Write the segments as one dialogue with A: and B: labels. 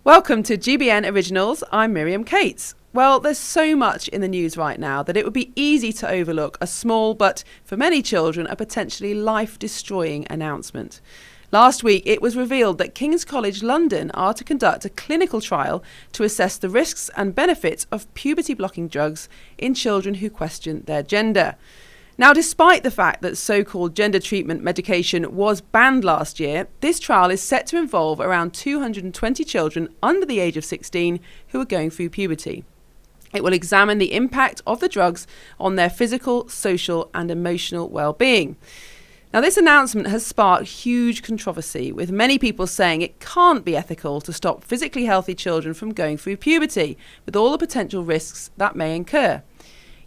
A: Welcome to GBN Originals. I'm Miriam Cates. Well, there's so much in the news right now that it would be easy to overlook a small but, for many children, a potentially life-destroying announcement. Last week, it was revealed that King's College London are to conduct a clinical trial to assess the risks and benefits of puberty-blocking drugs in children who question their gender. Now, despite the fact that so-called gender treatment medication was banned last year, this trial is set to involve around 220 children under the age of 16 who are going through puberty. It will examine the impact of the drugs on their physical, social and emotional well-being. Now, this announcement has sparked huge controversy, with many people saying it can't be ethical to stop physically healthy children from going through puberty, with all the potential risks that may incur.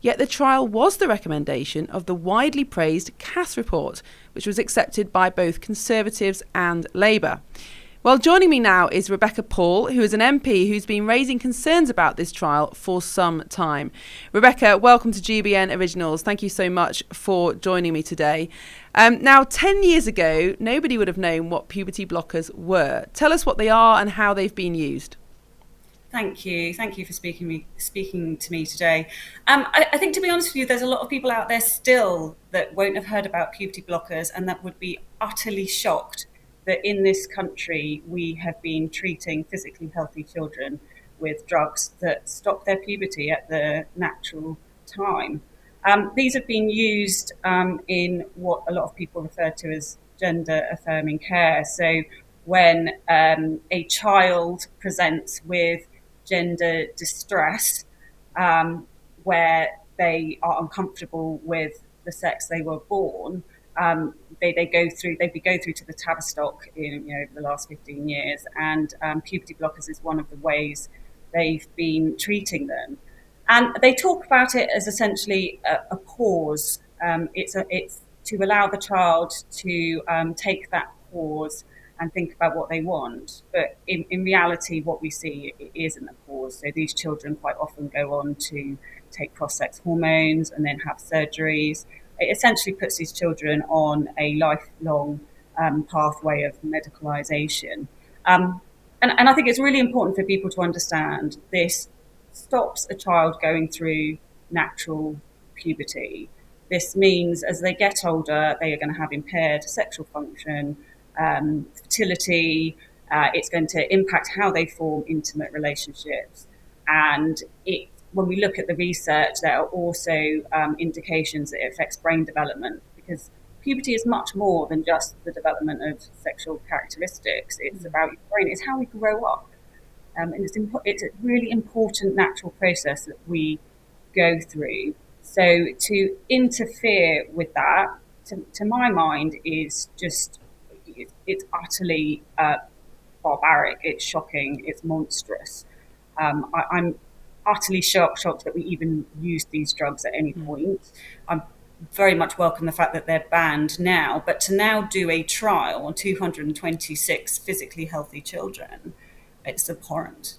A: Yet the trial was the recommendation of the widely praised Cass report, which was accepted by both Conservatives and Labour. Well, joining me now is Rebecca Paul, who is an MP who's been raising concerns about this trial for some time. Rebecca, welcome to GBN Originals. Thank you so much for joining me today. Now, 10 years ago, nobody would have known what puberty blockers were. Tell us what they are and how they've been used.
B: Thank you. Thank you for speaking to me today. I think, to be honest with you, there's a lot of people out there still that won't have heard about puberty blockers and that would be utterly shocked that in this country we have been treating physically healthy children with drugs that stop their puberty at the natural time. These have been used in what a lot of people refer to as gender affirming care. So when a child presents with gender distress, where they are uncomfortable with the sex they were born, they go through to the Tavistock in over the last 15 years, and puberty blockers is one of the ways they've been treating them. And they talk about it as essentially a pause. It's to allow the child to take that pause and think about what they want. But in reality, what we see isn't a pause. So these children quite often go on to take cross-sex hormones and then have surgeries. It essentially puts these children on a lifelong pathway of medicalisation. And I think it's really important for people to understand this stops a child going through natural puberty. This means as they get older, they are going to have impaired sexual function, fertility. It's going to impact how they form intimate relationships. And when we look at the research, there are also indications that it affects brain development, because puberty is much more than just the development of sexual characteristics. It's about your brain. It's how we grow up. And it's a really important natural process that we go through. So to interfere with that, to my mind, is just, it's utterly barbaric. It's shocking. It's monstrous. I'm utterly shocked that we even used these drugs at any point. I very much welcome the fact that they're banned now, but to now do a trial on 226 physically healthy children, it's abhorrent.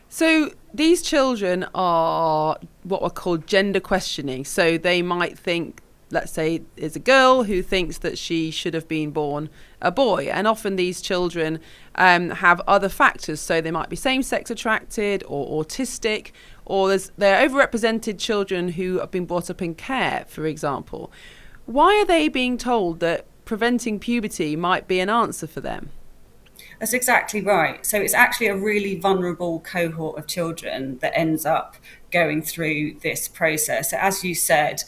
A: So these children are what are called gender questioning. So they might think, let's say there's a girl who thinks that she should have been born a boy. And often these children have other factors. So they might be same-sex attracted or autistic, or they're overrepresented children who have been brought up in care, for example. Why are they being told that preventing puberty might be an answer for them?
B: That's exactly right. So it's actually a really vulnerable cohort of children that ends up going through this process. So as you said,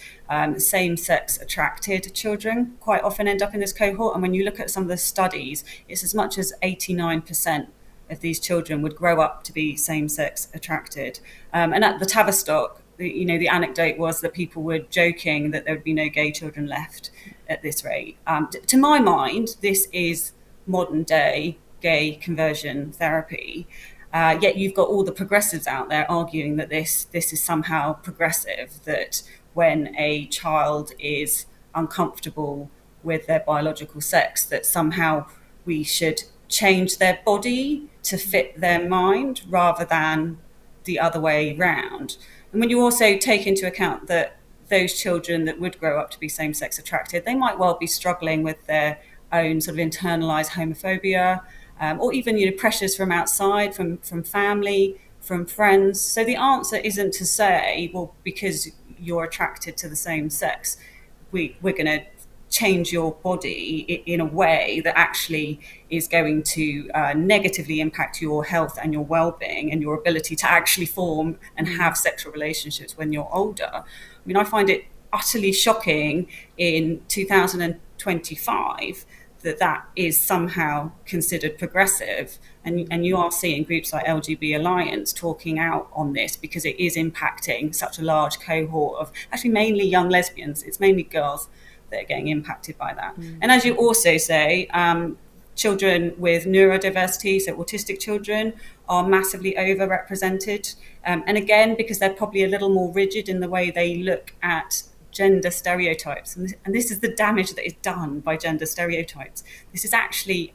B: same-sex attracted children quite often end up in this cohort. And when you look at some of the studies, it's as much as 89% of these children would grow up to be same-sex attracted. And at the Tavistock, the anecdote was that people were joking that there would be no gay children left at this rate. To my mind, this is modern day gay conversion therapy. Yet you've got all the progressives out there arguing that this is somehow progressive, that when a child is uncomfortable with their biological sex, that somehow we should change their body to fit their mind rather than the other way round. And when you also take into account that those children that would grow up to be same-sex attracted, they might well be struggling with their own sort of internalized homophobia. or even pressures from outside, from family, from friends. So the answer isn't to say, well, because you're attracted to the same sex, we're going to change your body in a way that actually is going to negatively impact your health and your well-being and your ability to actually form and have sexual relationships when you're older. I mean, I find it utterly shocking in 2025 that is somehow considered progressive. And you are seeing groups like LGB Alliance talking out on this because it is impacting such a large cohort of actually mainly young lesbians. It's mainly girls that are getting impacted by that. And as you also say, children with neurodiversity, so autistic children, are massively overrepresented. And again, because they're probably a little more rigid in the way they look at gender stereotypes. And this is the damage that is done by gender stereotypes. This is actually,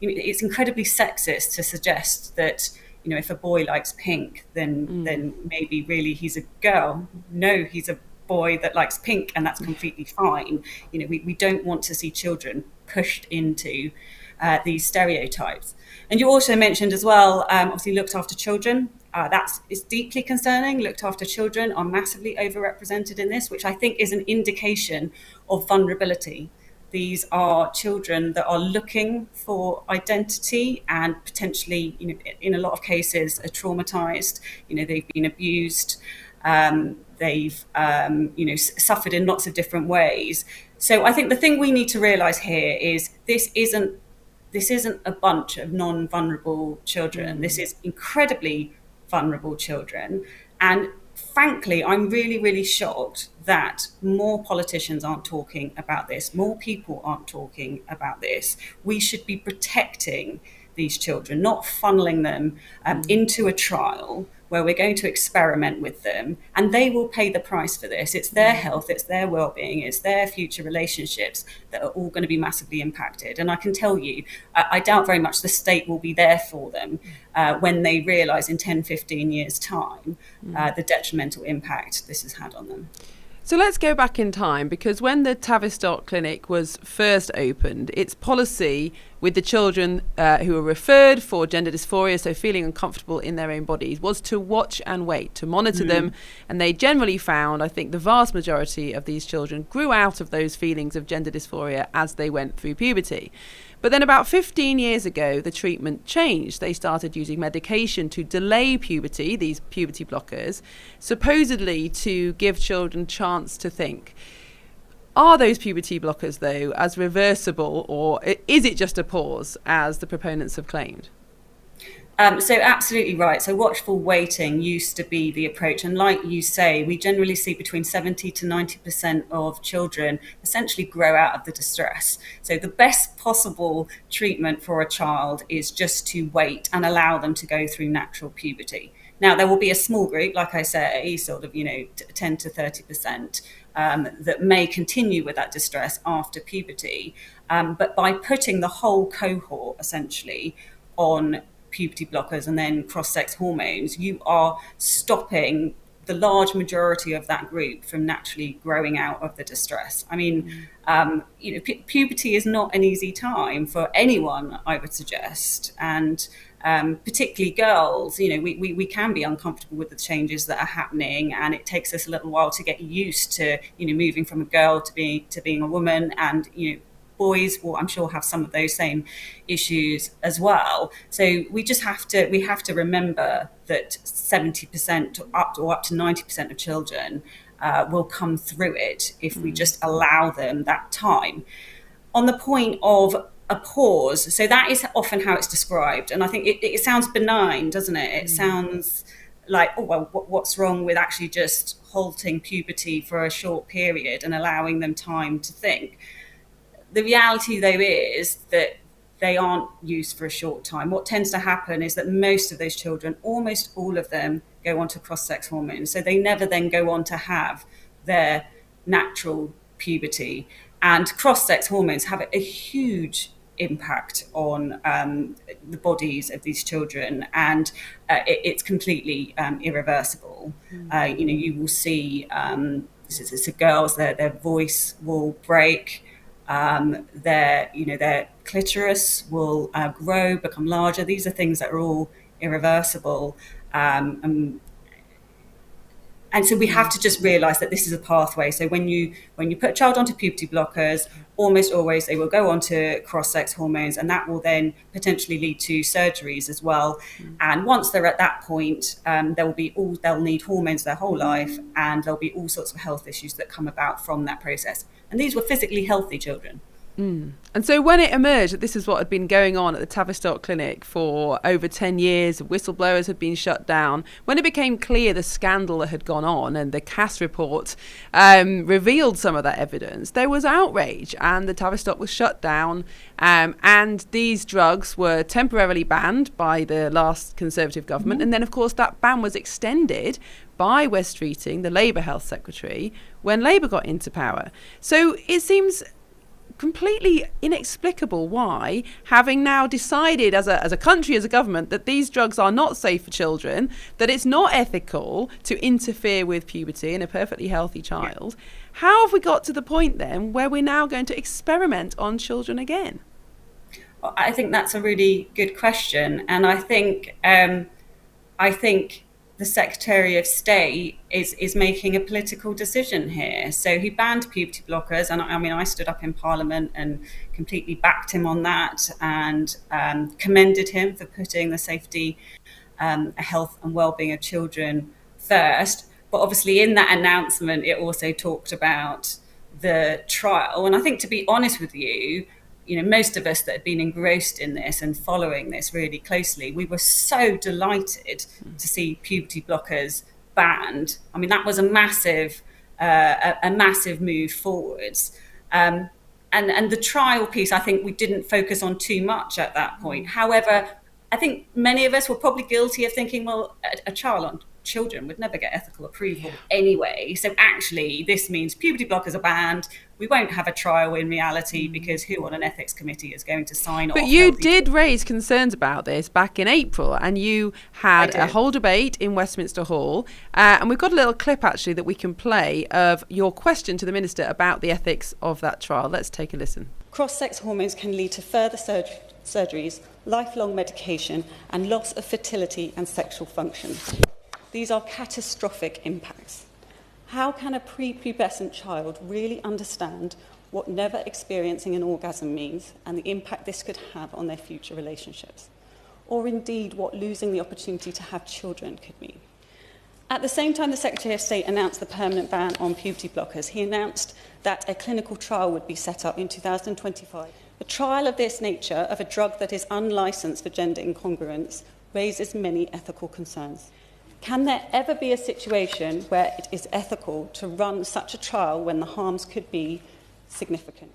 B: it's incredibly sexist to suggest that, if a boy likes pink, then maybe really he's a girl. No, he's a boy that likes pink, and that's completely fine. We don't want to see children pushed into these stereotypes. And you also mentioned as well, obviously looked after children. It's deeply concerning. Looked after children are massively overrepresented in this, which I think is an indication of vulnerability. These are children that are looking for identity and potentially, in a lot of cases, are traumatized. They've been abused. They've suffered in lots of different ways. So I think the thing we need to realize here is this isn't a bunch of non-vulnerable children. This is incredibly vulnerable children. And frankly, I'm really, really shocked that more politicians aren't talking about this. More people aren't talking about this. We should be protecting these children, not funneling them into a trial where we're going to experiment with them, and they will pay the price for this. It's their health, it's their well-being, it's their future relationships that are all going to be massively impacted. And I can tell you, I doubt very much the state will be there for them when they realise in 10, 15 years' time the detrimental impact this has had on them.
A: So let's go back in time, because when the Tavistock Clinic was first opened, its policy with the children who were referred for gender dysphoria, so feeling uncomfortable in their own bodies, was to watch and wait, to monitor them. And they generally found, I think the vast majority of these children grew out of those feelings of gender dysphoria as they went through puberty. But then about 15 years ago, the treatment changed. They started using medication to delay puberty, these puberty blockers, supposedly to give children chance to think. Are those puberty blockers, though, as reversible, or is it just a pause, as the proponents have claimed?
B: So absolutely right. So watchful waiting used to be the approach. And like you say, we generally see between 70 to 90% of children essentially grow out of the distress. So the best possible treatment for a child is just to wait and allow them to go through natural puberty. Now, there will be a small group, like I say, sort of, 10 to 30%. That may continue with that distress after puberty. But by putting the whole cohort essentially on puberty blockers and then cross-sex hormones, you are stopping the large majority of that group from naturally growing out of the distress. I mean, puberty is not an easy time for anyone, I would suggest. And particularly girls, we can be uncomfortable with the changes that are happening, and it takes us a little while to get used to, moving from a girl to being a woman. And, boys will, I'm sure, have some of those same issues as well. So we have to remember that 70% up to 90% of children will come through it if we just allow them that time. On the point of a pause, so that is often how it's described, and I think it sounds benign, doesn't it? It sounds like, oh well, what's wrong with actually just halting puberty for a short period and allowing them time to think? The reality, though, is that they aren't used for a short time. What tends to happen is that most of those children, almost all of them, go on to cross-sex hormones. So they never then go on to have their natural puberty. And cross-sex hormones have a huge impact on the bodies of these children, and it's completely irreversible. You will see, so girls, their voice will break. Their clitoris will grow, become larger. These are things that are all irreversible. And so we have to just realise that this is a pathway. So when you put a child onto puberty blockers, almost always they will go on to cross-sex hormones, and that will then potentially lead to surgeries as well. And once they're at that point, they'll need hormones their whole life, and there'll be all sorts of health issues that come about from that process. And these were physically healthy children.
A: And so when it emerged that this is what had been going on at the Tavistock Clinic for over 10 years, whistleblowers had been shut down, when it became clear the scandal that had gone on and the Cass report revealed some of that evidence, there was outrage and the Tavistock was shut down, and these drugs were temporarily banned by the last Conservative government. And then, of course, that ban was extended by Wes Streeting, the Labour Health Secretary, when Labour got into power. So it seems completely inexplicable why, having now decided as a country, as a government, that these drugs are not safe for children, that it's not ethical to interfere with puberty in a perfectly healthy child, how have we got to the point then where we're now going to experiment on children again?
B: I think that's a really good question, and I think the Secretary of State is making a political decision here. So he banned puberty blockers, and I stood up in Parliament and completely backed him on that, and commended him for putting the safety, health and well-being of children first. But obviously in that announcement, it also talked about the trial. And I think, to be honest with you, most of us that had been engrossed in this and following this really closely, we were so delighted to see puberty blockers banned. I mean, that was a massive move forwards. And the trial piece, I think we didn't focus on too much at that point. However, I think many of us were probably guilty of thinking, well, a trial on children would never get ethical approval anyway. So actually, this means puberty blockers are banned. We won't have a trial in reality, because who on an ethics committee is going to sign off?
A: But you did raise concerns about this back in April, and you had a whole debate in Westminster Hall. And we've got a little clip actually that we can play of your question to the Minister about the ethics of that trial. Let's take a listen.
C: Cross-sex hormones can lead to further surgeries, lifelong medication, and loss of fertility and sexual function. These are catastrophic impacts. How can a prepubescent child really understand what never experiencing an orgasm means and the impact this could have on their future relationships? Or indeed what losing the opportunity to have children could mean? At the same time the Secretary of State announced the permanent ban on puberty blockers, he announced that a clinical trial would be set up in 2025. A trial of this nature of a drug that is unlicensed for gender incongruence raises many ethical concerns. Can there ever be a situation where it is ethical to run such a trial when the harms could be significant?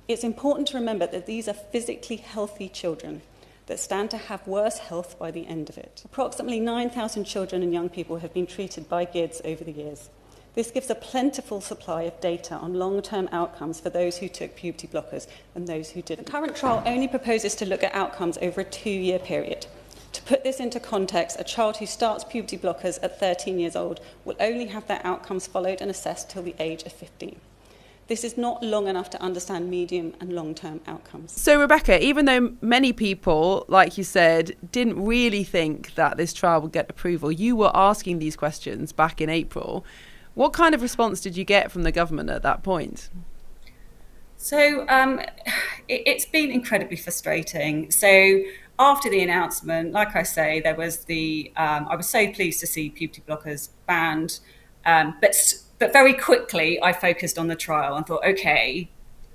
C: It's important to remember that these are physically healthy children that stand to have worse health by the end of it. Approximately 9,000 children and young people have been treated by GIDS over the years. This gives a plentiful supply of data on long-term outcomes for those who took puberty blockers and those who didn't. The current trial only proposes to look at outcomes over a 2-year period. To put this into context, a child who starts puberty blockers at 13 years old will only have their outcomes followed and assessed till the age of 15. This is not long enough to understand medium and long-term outcomes.
A: So, Rebecca, even though many people, like you said, didn't really think that this trial would get approval, you were asking these questions back in April. What kind of response did you get from the government at that point?
B: So it's been incredibly frustrating. So after the announcement, like I say, there was I was so pleased to see puberty blockers banned, but very quickly I focused on the trial and thought, okay,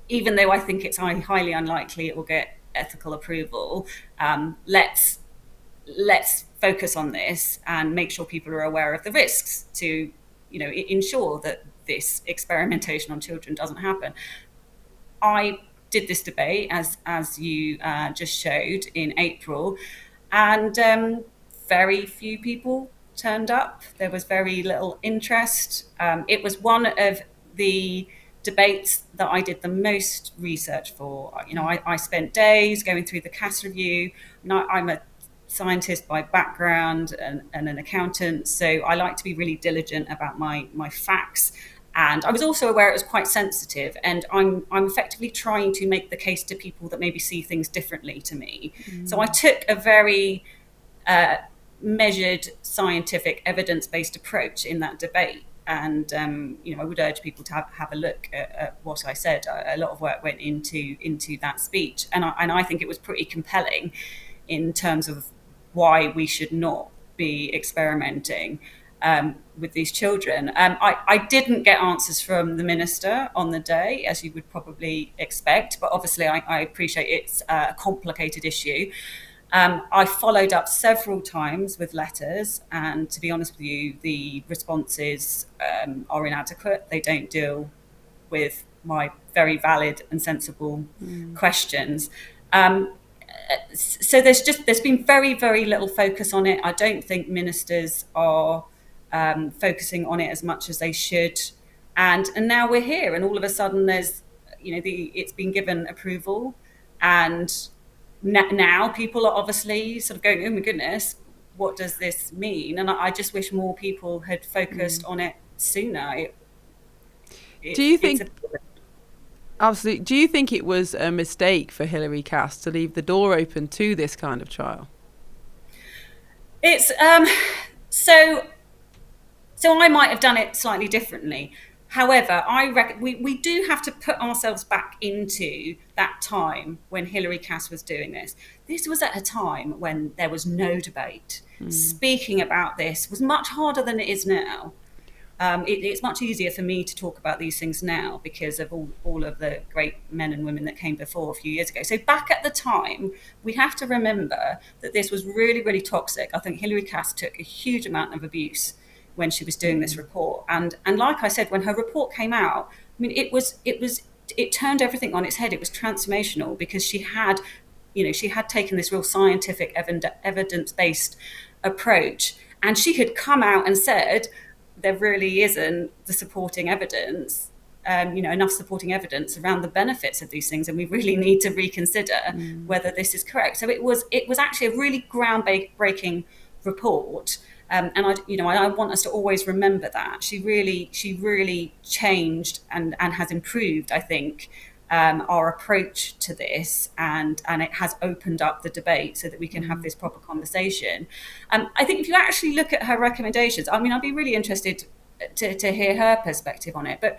B: even though I think it's highly unlikely it will get ethical approval, let's focus on this and make sure people are aware of the risks to, ensure that this experimentation on children doesn't happen. I did this debate, as you just showed, in April, and very few people turned up. There was very little interest. It was one of the debates that I did the most research for. I spent days going through the Cass review. I'm a scientist by background and an accountant, so I like to be really diligent about my facts. And I was also aware it was quite sensitive, and I'm effectively trying to make the case to people that maybe see things differently to me. So I took a very measured, scientific, evidence-based approach in that debate. And I would urge people to have a look at what I said. A lot of work went into that speech, and I think it was pretty compelling in terms of why we should not be experimenting with these children. I didn't get answers from the minister on the day, as you would probably expect, but obviously I appreciate it's a complicated issue. I followed up several times with letters, and to be honest with you, the responses are inadequate. They don't deal with my very valid and sensible questions. So there's been very, very little focus on it. I don't think ministers are focusing on it as much as they should. And now we're here, and all of a sudden there's, it's been given approval, and now people are obviously sort of going, oh my goodness, what does this mean? And I just wish more people had focused on it sooner.
A: Do you think it was a mistake for Hilary Cass to leave the door open to this kind of trial?
B: It's so I might have done it slightly differently. However, I reckon we do have to put ourselves back into that time when Hilary Cass was doing this. This was at a time when there was no debate. Speaking about this was much harder than it is now. It's much easier for me to talk about these things now because of all of the great men and women that came before a few years ago. So back at the time, we have to remember that this was really, really toxic. I think Hilary Cass took a huge amount of abuse when she was doing this report. And like I said, when her report came out, I mean, it turned everything on its head. It was transformational because she had taken this real scientific evidence-based approach, and she had come out and said, there really isn't the supporting evidence, enough supporting evidence around the benefits of these things, and we really need to reconsider whether this is correct. So it was actually a really groundbreaking report. And I want us to always remember that she really changed and has improved, I think, our approach to this, and it has opened up the debate so that we can have this proper conversation. I think if you actually look at her recommendations, I mean, I'd be really interested to hear her perspective on it. But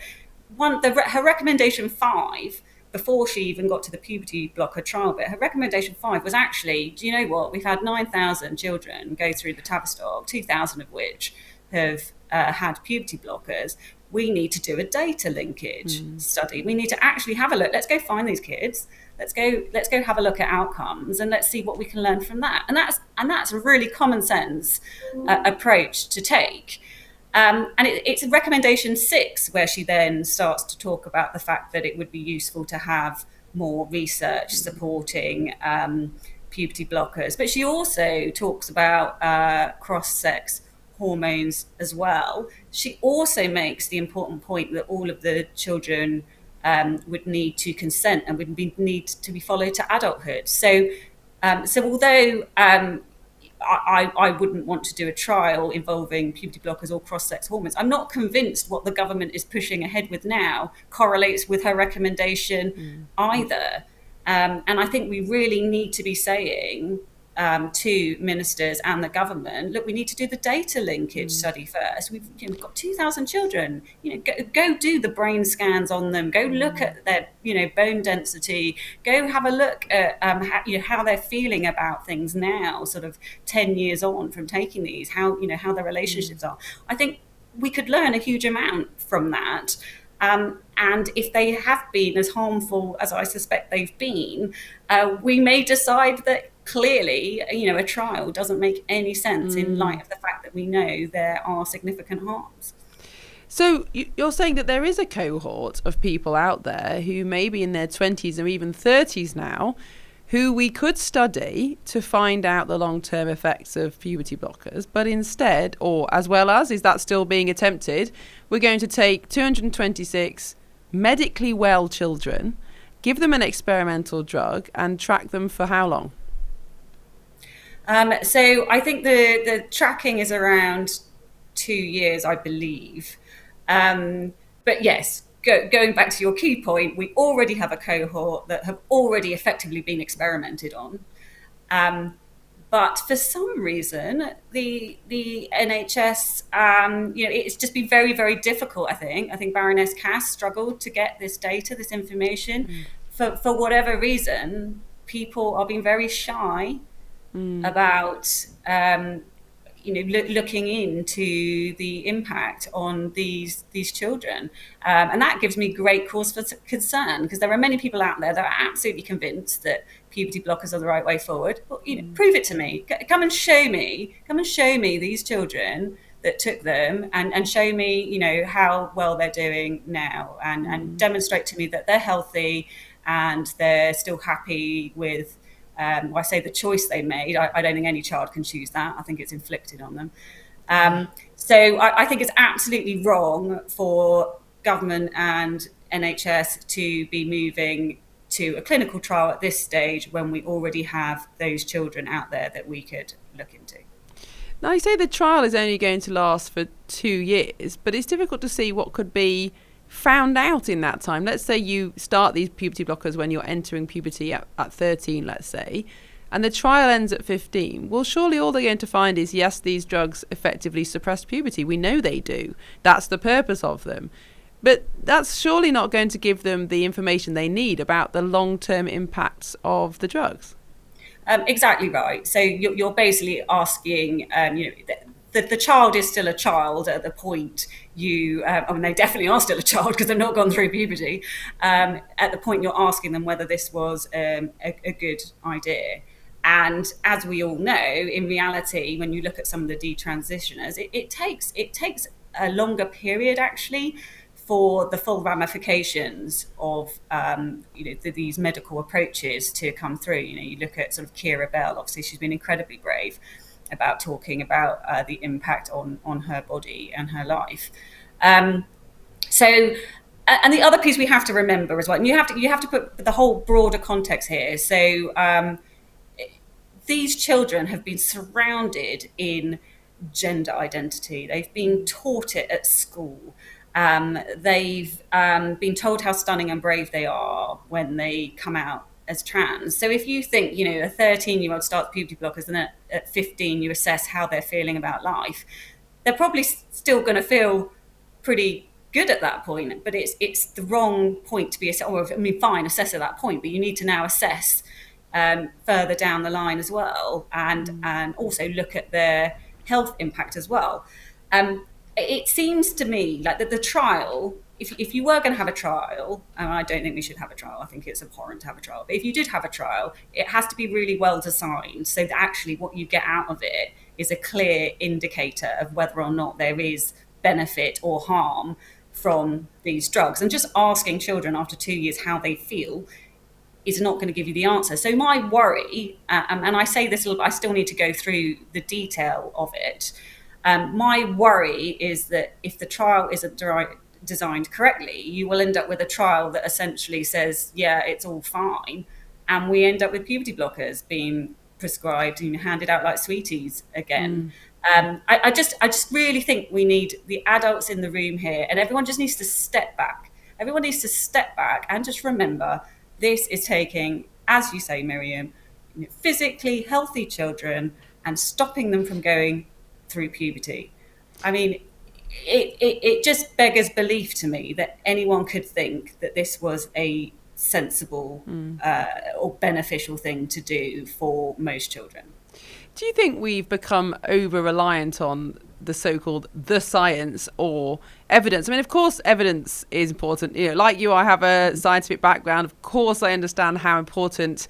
B: her recommendation 5, before she even got to the puberty blocker trial bit, her recommendation 5 was actually, do you know what? We've had 9,000 children go through the Tavistock, 2,000 of which have had puberty blockers. We need to do a data linkage study. We need to actually have a look. Let's go find these kids. Let's go have a look at outcomes, and let's see what we can learn from that. And that's a really common sense approach to take. And it's recommendation 6 where she then starts to talk about the fact that it would be useful to have more research supporting puberty blockers. But she also talks about cross-sex hormones as well. She also makes the important point that all of the children would need to consent and would need to be followed to adulthood. So although I wouldn't want to do a trial involving puberty blockers or cross-sex hormones, I'm not convinced what the government is pushing ahead with now correlates with her recommendation either. And I think we really need to be saying to ministers and the government, look, we need to do the data linkage study first. We've got 2,000 children. Go do the brain scans on them. Go look at their bone density. Go have a look at how they're feeling about things now, sort of 10 years on from taking these. How their relationships are. I think we could learn a huge amount from that. And if they have been as harmful as I suspect they've been, we may decide that clearly, a trial doesn't make any sense in light of the fact that we know there are significant harms.
A: So you're saying that there is a cohort of people out there who may be in their 20s or even 30s now, who we could study to find out the long-term effects of puberty blockers, but instead, or as well as, is that still being attempted, we're going to take 226 medically well children, give them an experimental drug, and track them for how long?
B: So I think the tracking is around 2 years, I believe. But yes, going back to your key point, we already have a cohort that have already effectively been experimented on. But for some reason, the NHS, it's just been very, very difficult, I think. I think Baroness Cass struggled to get this data, this information. For whatever reason, people are being very shy about looking into the impact on these children, and that gives me great cause for concern, because there are many people out there that are absolutely convinced that puberty blockers are the right way forward. Well, prove it to me. Come and show me these children that took them, and show me how well they're doing now, and demonstrate to me that they're healthy and they're still happy with I say the choice they made. I don't think any child can choose that. I think it's inflicted on them. So I think it's absolutely wrong for government and NHS to be moving to a clinical trial at this stage when we already have those children out there that we could look into.
A: Now, you say the trial is only going to last for 2 years, but it's difficult to see what could be found out in that time. Let's say you start these puberty blockers when you're entering puberty at 13, let's say, and the trial ends at 15. Well, surely all they're going to find is, yes, these drugs effectively suppress puberty. We know they do. That's the purpose of them. But that's surely not going to give them the information they need about the long-term impacts of the drugs.
B: Exactly right. So you're basically asking, the child is still a child at the point they definitely are still a child because they've not gone through puberty. At the point you're asking them whether this was a good idea. And as we all know, in reality, when you look at some of the detransitioners, it takes a longer period actually for the full ramifications of these medical approaches to come through. You look at sort of Kira Bell. Obviously, she's been incredibly brave about talking about the impact on her body and her life. And the other piece we have to remember as well, and you have to put the whole broader context here. So these children have been surrounded in gender identity. They've been taught it at school. They've been told how stunning and brave they are when they come out as trans. So if you think, a 13-year-old starts puberty blockers and at 15 you assess how they're feeling about life, they're probably still going to feel pretty good at that point. But it's the wrong point to be assessed. Fine, assess at that point, but you need to now assess further down the line as well, and also look at their health impact as well. It seems to me like that the trial, if you were going to have a trial, and I don't think we should have a trial, I think it's abhorrent to have a trial, but if you did have a trial, it has to be really well designed so that actually what you get out of it is a clear indicator of whether or not there is benefit or harm from these drugs. And just asking children after 2 years how they feel is not going to give you the answer. So my worry, and I say this a little bit, I still need to go through the detail of it. My worry is that if the trial isn't designed correctly, you will end up with a trial that essentially says, yeah, it's all fine. And we end up with puberty blockers being prescribed and handed out like sweeties again. I just really think we need the adults in the room here, and everyone just needs to step back. Everyone needs to step back and just remember this is taking, as you say, Miriam, physically healthy children and stopping them from going through puberty. I mean, it just beggars belief to me that anyone could think that this was a sensible or beneficial thing to do for most children.
A: Do you think we've become over-reliant on the so-called the science or evidence? I mean, of course, evidence is important. Like you, I have a scientific background. Of course, I understand how important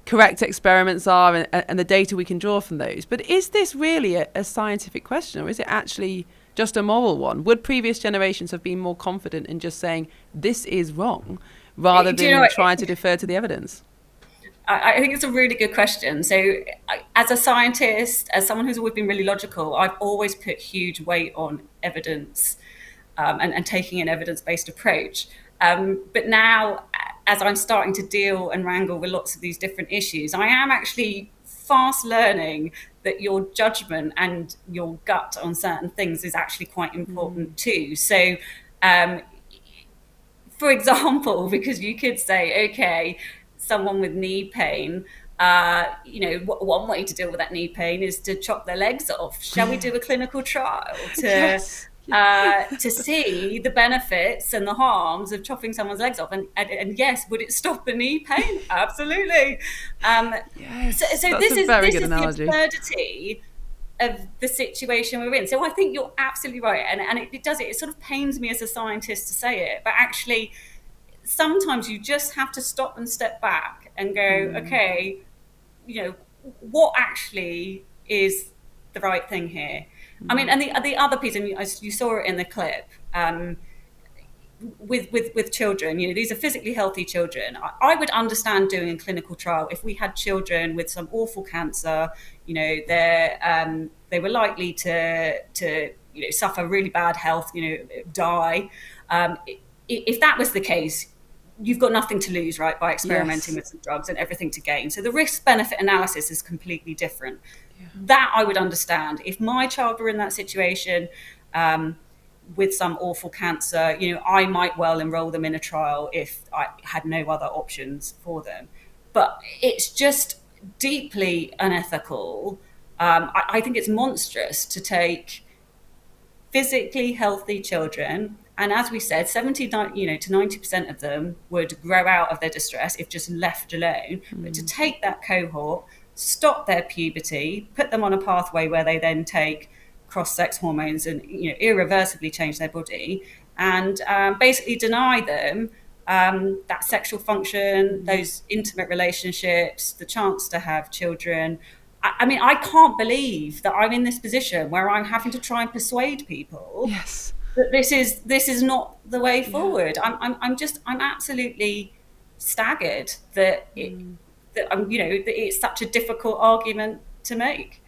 A: correct experiments are and the data we can draw from those. But is this really a scientific question, or is it actually just a moral one? Would previous generations have been more confident in just saying this is wrong rather than trying to defer to the evidence?
B: I think it's a really good question. So as a scientist, as someone who's always been really logical, I've always put huge weight on evidence and taking an evidence-based approach. But now, as I'm starting to deal and wrangle with lots of these different issues, I am actually fast learning that your judgment and your gut on certain things is actually quite important too. So, for example, because you could say, okay, someone with knee pain, one way to deal with that knee pain is to chop their legs off. Shall we do a clinical trial
A: Yes.
B: to see the benefits and the harms of chopping someone's legs off? And yes, would it stop the knee pain? Absolutely.
A: Yes,
B: So
A: that's
B: this
A: a
B: is
A: very
B: this
A: good
B: is
A: analogy.
B: the absurdity of the situation we're in. So I think you're absolutely right, and it sort of pains me as a scientist to say it, but actually sometimes you just have to stop and step back and go, okay, what actually is the right thing here? I mean, and the other piece, and you saw it in the clip, with children, these are physically healthy children. I would understand doing a clinical trial if we had children with some awful cancer, they were likely to suffer really bad health, die. If that was the case, you've got nothing to lose, right, by experimenting with some drugs, and everything to gain. So the risk-benefit analysis is completely different. That I would understand. If my child were in that situation, with some awful cancer, I might well enroll them in a trial if I had no other options for them. But it's just deeply unethical. I think it's monstrous to take physically healthy children, and as we said, 70 to 90% of them would grow out of their distress if just left alone. But to take that cohort, stop their puberty, put them on a pathway where they then take cross-sex hormones and irreversibly change their body, and basically deny them that sexual function, those intimate relationships, the chance to have children. I mean, I can't believe that I'm in this position where I'm having to try and persuade people that this is not the way forward. I'm absolutely staggered that it's such a difficult argument to make.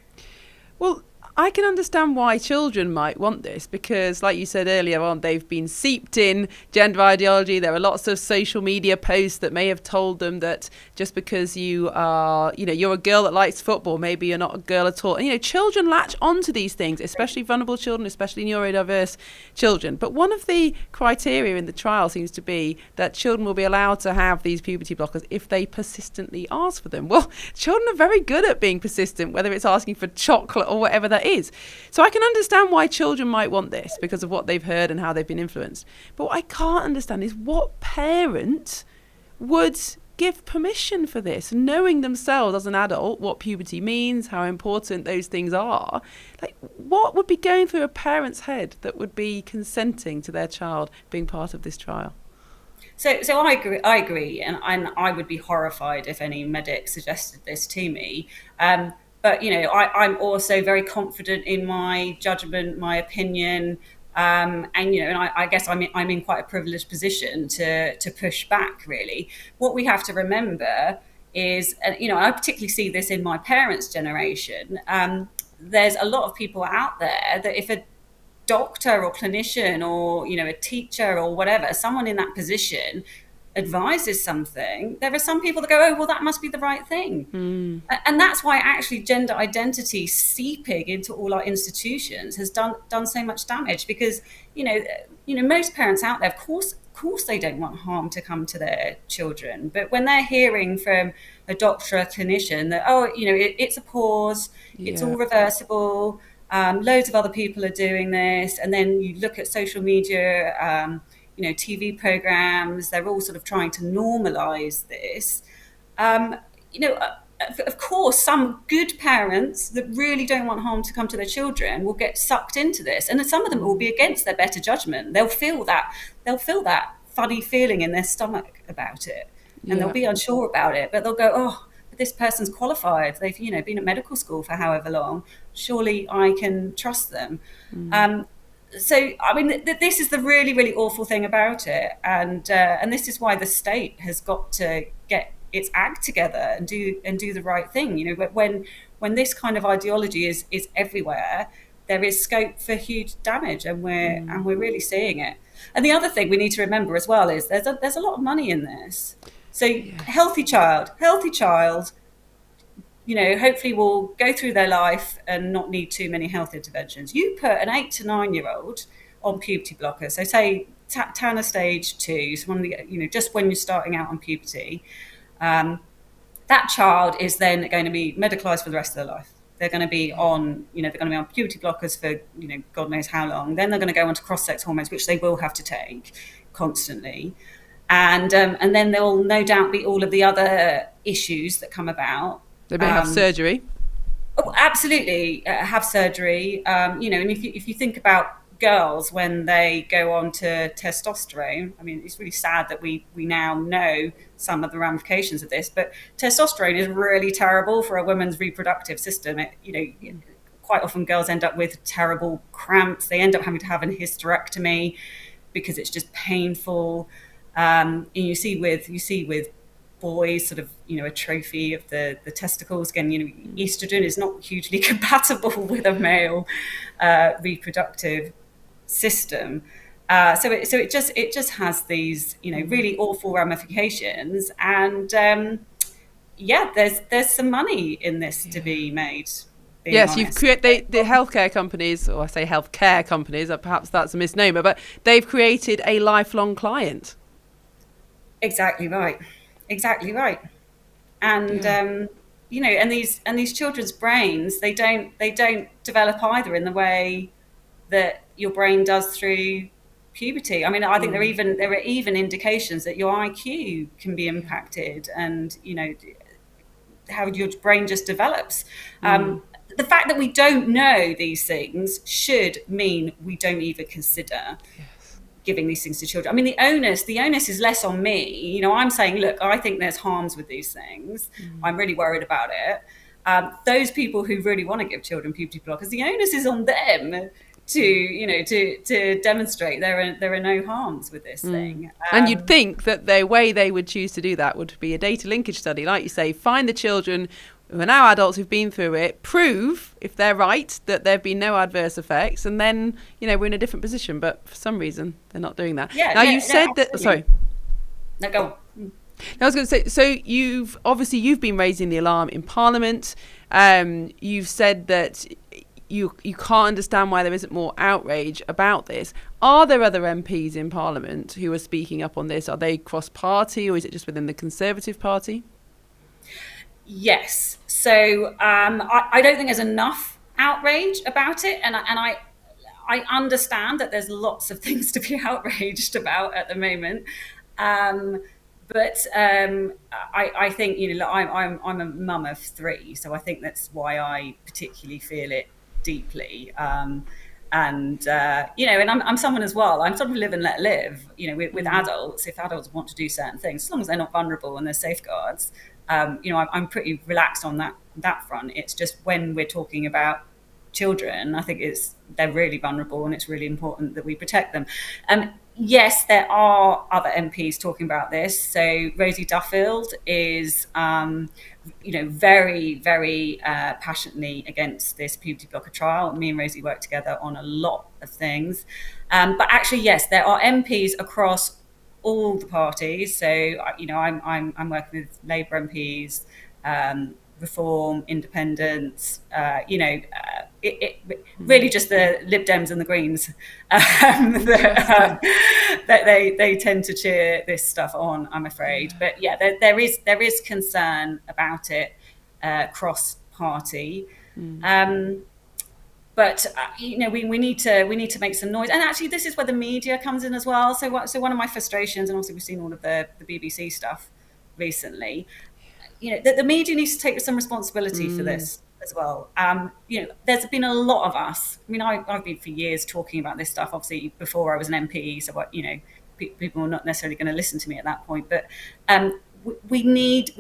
A: Well, I can understand why children might want this, because like you said earlier on, they've been seeped in gender ideology. There are lots of social media posts that may have told them that just because you are, you're a girl that likes football, maybe you're not a girl at all. And, children latch onto these things, especially vulnerable children, especially neurodiverse children. But one of the criteria in the trial seems to be that children will be allowed to have these puberty blockers if they persistently ask for them. Well, children are very good at being persistent, whether it's asking for chocolate or whatever that is. So I can understand why children might want this because of what they've heard and how they've been influenced. But what I can't understand is what parent would give permission for this, knowing themselves as an adult what puberty means, how important those things are. Like, what would be going through a parent's head that would be consenting to their child being part of this trial?
B: So I agree, and I would be horrified if any medic suggested this to me. But I'm also very confident in my judgment, my opinion, and I guess I'm in quite a privileged position to push back. Really, what we have to remember is, I particularly see this in my parents' generation. There's a lot of people out there that if a doctor or clinician or a teacher or whatever, someone in that position advises something, there are some people that go, oh, well, that must be the right thing. And that's why actually gender identity seeping into all our institutions has done so much damage, because most parents out there, of course they don't want harm to come to their children, but when they're hearing from a doctor or a clinician that it's a pause, it's all reversible, loads of other people are doing this, and then you look at social media, TV programs, they're all sort of trying to normalize this. Of course, some good parents that really don't want harm to come to their children will get sucked into this, and some of them will be against their better judgment. They'll feel that funny feeling in their stomach about it, and they'll be unsure about it, but they'll go, oh, but this person's qualified. They've been at medical school for however long. Surely I can trust them. So, I mean, this is the really, really awful thing about it, and this is why the state has got to get its act together and do the right thing. But when this kind of ideology is everywhere, there is scope for huge damage, and we're really seeing it. And the other thing we need to remember as well is there's a lot of money in this. So, healthy child. Hopefully will go through their life and not need too many health interventions. You put an 8 to 9 year old on puberty blockers. So say Tanner stage 2, so one of the, just when you're starting out on puberty, that child is then going to be medicalised for the rest of their life. They're going to be on, they're going to be on puberty blockers for, God knows how long. Then they're going to go on to cross-sex hormones, which they will have to take constantly. And then there will no doubt be all of the other issues that come about.
A: They may have surgery.
B: Oh, absolutely, have surgery. And if you think about girls when they go on to testosterone, I mean, it's really sad that we now know some of the ramifications of this, but testosterone is really terrible for a woman's reproductive system. Quite often girls end up with terrible cramps. They end up having to have an hysterectomy because it's just painful. And you see with boys sort of, a trophy of the testicles. Again, estrogen is not hugely compatible with a male reproductive system. So it just has these, really awful ramifications. And there's some money in this to be made.
A: Yes, honest. You've created the healthcare companies, or I say healthcare companies, perhaps that's a misnomer, but they've created a lifelong client.
B: Exactly right. And and these children's brains, they don't develop either in the way that your brain does through puberty. I mean, I think there are even indications that your IQ can be impacted, and how your brain just develops. The fact that we don't know these things should mean we don't even consider giving these things to children. I mean, the onus is less on me. I'm saying, look, I think there's harms with these things. I'm really worried about it. Those people who really want to give children puberty blockers, the onus is on them to demonstrate there are no harms with this thing.
A: And you'd think that the way they would choose to do that would be a data linkage study, like you say, find the children who are now adults who've been through it, prove, if they're right, that there have been no adverse effects, and then, we're in a different position. But for some reason, they're not doing that.
B: Yeah,
A: now, you said that... Sorry.
B: No, go on.
A: I was going to say, so you've been raising the alarm in Parliament. You've said that you can't understand why there isn't more outrage about this. Are there other MPs in Parliament who are speaking up on this? Are they cross-party, or is it just within the Conservative Party?
B: Yes. So I don't think there's enough outrage about it, and I understand that there's lots of things to be outraged about at the moment. But I think I'm a mum of 3, so I think that's why I particularly feel it deeply. And I'm someone as well. I'm sort of live and let live. With adults, if adults want to do certain things, as long as they're not vulnerable and there's safeguards. I'm pretty relaxed on that front. It's just when we're talking about children, I think they're really vulnerable, and it's really important that we protect them. Yes, there are other MPs talking about this. So Rosie Duffield is, very, very passionately against this puberty blocker trial. Me and Rosie work together on a lot of things. But actually, yes, there are MPs across all the parties. So, I'm working with Labour MPs, Reform, Independents, really just the Lib Dems and the Greens that they tend to cheer this stuff on, I'm afraid. But yeah, there is concern about it cross-party. But we need to make some noise, and actually this is where the media comes in as well. So one of my frustrations, and obviously we've seen all of the BBC stuff recently, the media needs to take some responsibility for this as well. There's been a lot of us. I mean, I've been for years talking about this stuff. Obviously, before I was an MP, so people are not necessarily going to listen to me at that point. But we need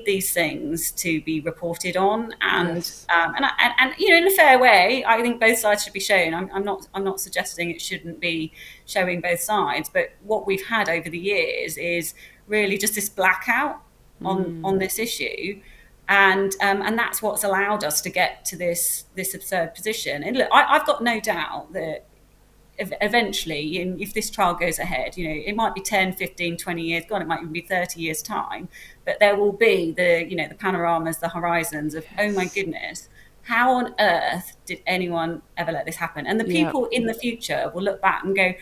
B: these things to be reported on, and
A: yes.
B: and in a fair way. I think both sides should be shown. I'm not suggesting it shouldn't be showing both sides, but what we've had over the years is really just this blackout on this issue, and that's what's allowed us to get to this absurd position. And look, I've got no doubt that eventually, if this trial goes ahead, it might be 10, 15, 20 years, God, it might even be 30 years time, but there will be the panoramas, the horizons of, oh my goodness, how on earth did anyone ever let this happen? And the people in the future will look back and go,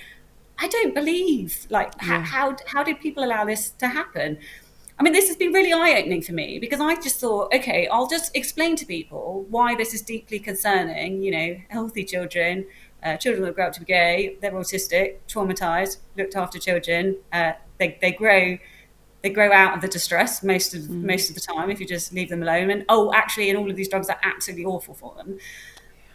B: I don't believe, like, how did people allow this to happen? I mean, this has been really eye-opening for me, because I just thought, okay, I'll just explain to people why this is deeply concerning. You know, healthy children, children that grow up to be gay, they're autistic, traumatized, looked after children, they grow out of the distress most of the time if you just leave them alone. And actually, and all of these drugs are absolutely awful for them.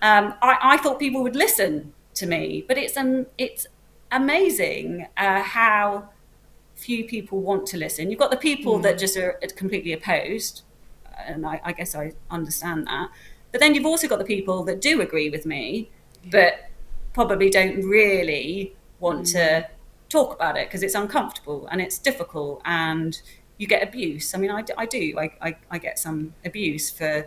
B: I thought people would listen to me, but it's amazing how few people want to listen. You've got the people that just are completely opposed, and I guess I understand that. But then you've also got the people that do agree with me, but probably don't really want to talk about it because it's uncomfortable and it's difficult, and you get abuse. I mean, I get some abuse for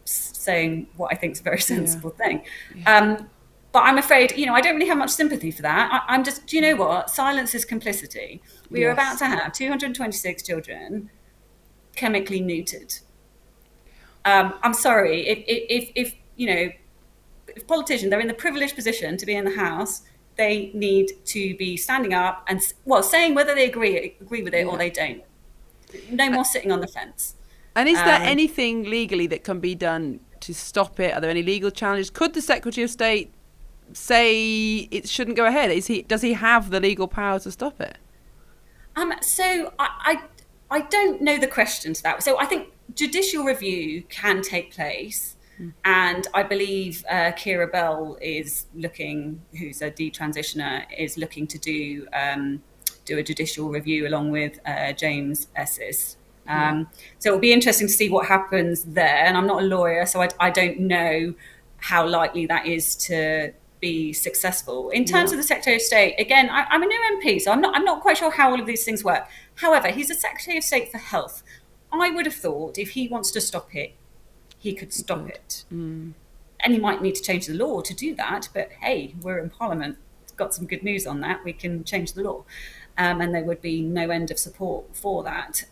B: saying what I think is a very sensible thing. But I'm afraid, I don't really have much sympathy for that. I'm just, do you know what? Silence is complicity. We are about to have 226 children chemically neutered. I'm sorry, if politicians, they're in the privileged position to be in the House, they need to be standing up and, saying whether they agree with it or they don't. No more sitting on the fence.
A: And is there anything legally that can be done to stop it? Are there any legal challenges? Could the Secretary of State say it shouldn't go ahead? Does he have the legal power to stop it?
B: So I don't know the question to that. So I think judicial review can take place, and I believe Keira Bell is looking, who's a detransitioner, is looking to do a judicial review along with James Esses. So it'll be interesting to see what happens there. And I'm not a lawyer, so I don't know how likely that is to be successful. In terms of the Secretary of State, again, I'm a new MP, so I'm not quite sure how all of these things work. However, he's a Secretary of State for Health. I would have thought if he wants to stop it, he could stop it. And he might need to change the law to do that, but hey, we're in Parliament. It's got some good news on that. We can change the law. And there would be no end of support for that.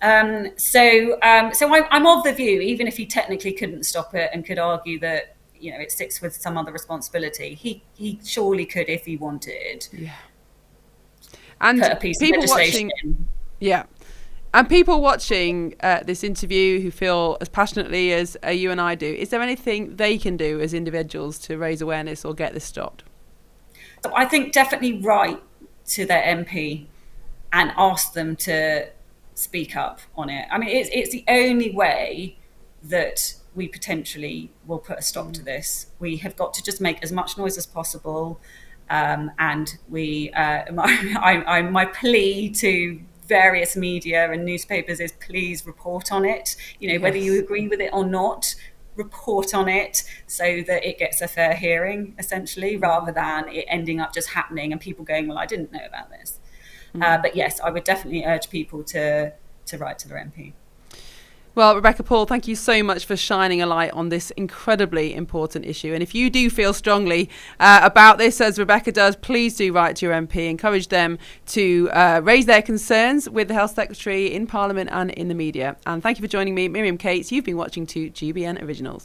B: So I'm of the view, even if he technically couldn't stop it and could argue that it sits with some other responsibility, he surely could if he wanted.
A: And
B: put a piece of legislation in.
A: And people watching this interview who feel as passionately as you and I do, is there anything they can do as individuals to raise awareness or get this stopped?
B: So I think definitely write to their MP and ask them to speak up on it. I mean, it's the only way that we potentially will put a stop to this. We have got to just make as much noise as possible. And my plea to various media and newspapers is please report on it. Whether you agree with it or not, report on it so that it gets a fair hearing, essentially, rather than it ending up just happening and people going, well, I didn't know about this. But yes, I would definitely urge people to write to their MP.
A: Well, Rebecca Paul, thank you so much for shining a light on this incredibly important issue. And if you do feel strongly about this, as Rebecca does, please do write to your MP. Encourage them to raise their concerns with the Health Secretary in Parliament and in the media. And thank you for joining me, Miriam Cates. You've been watching 2GBN Originals.